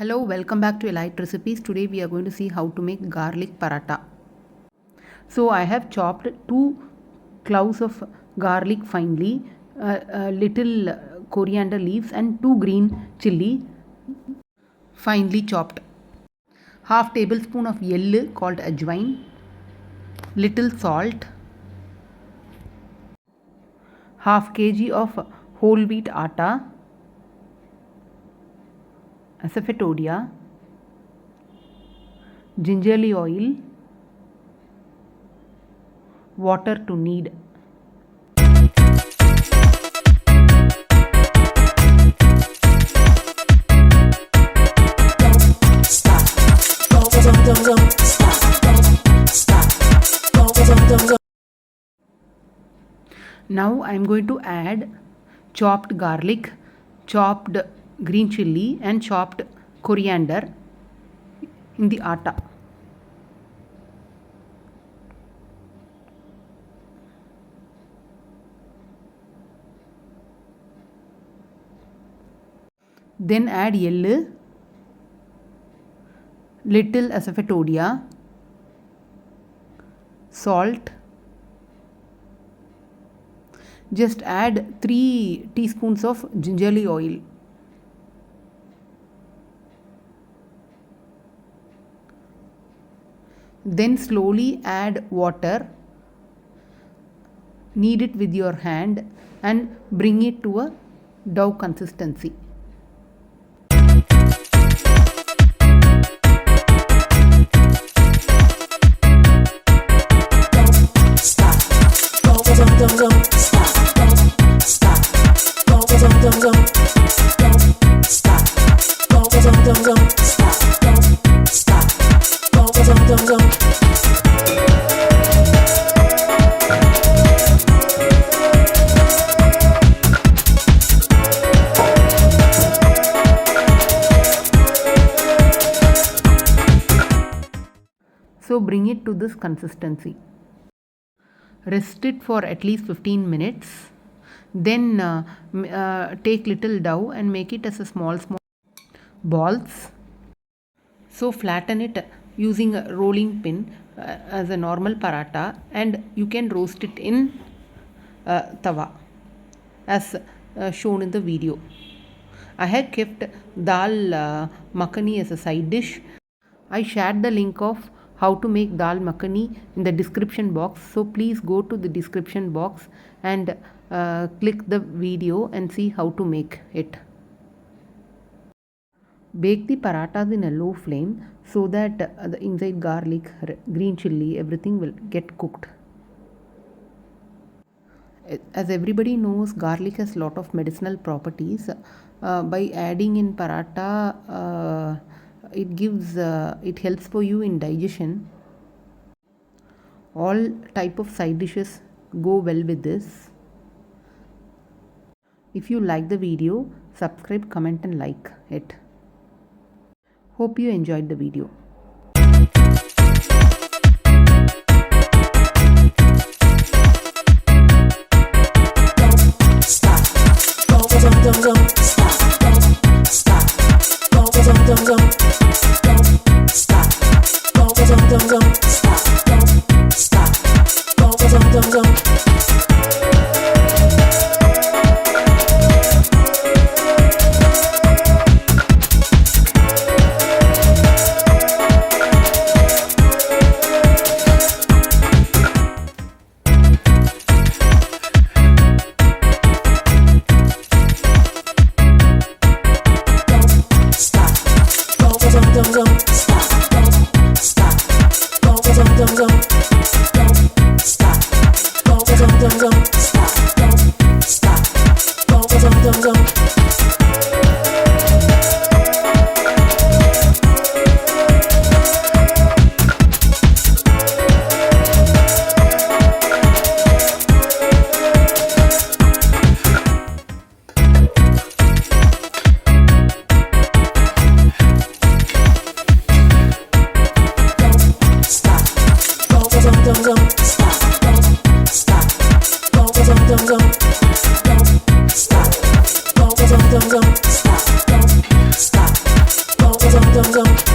Hello, welcome back to Elite Recipes. Today we are going to see how to make garlic paratha. So I have chopped 2 cloves of garlic finely, little coriander leaves and 2 green chilli finely chopped. Half tablespoon of yellow called ajwain, little salt, half kg of whole wheat atta, asafetida, gingerly oil, water to knead. Now I am going to add chopped garlic, chopped green chilli and chopped coriander in the atta. Then add yellow, little asafetida, salt. Just add 3 teaspoons of gingerly oil. Then slowly add water. Knead it with your hand and bring it to a dough consistency. So bring it to this consistency. Rest it for at least 15 minutes. Then take little dough and make it as a small balls. So flatten it using a rolling pin as a normal paratha, and you can roast it in tawa as shown in the video. I have kept Dhal Makhani as a side dish. I shared the link of how to make Dhal Makhani in the description box. So please go to the description box and click the video and see how to make it. Bake the parathas in a low flame so that the inside garlic, green chilli, everything will get cooked. As everybody knows, garlic has lot of medicinal properties. By adding in paratha, it helps for you in digestion. All type of side dishes go well with this. If you like the video, subscribe, comment and like it. Hope you enjoyed the video. rum rum.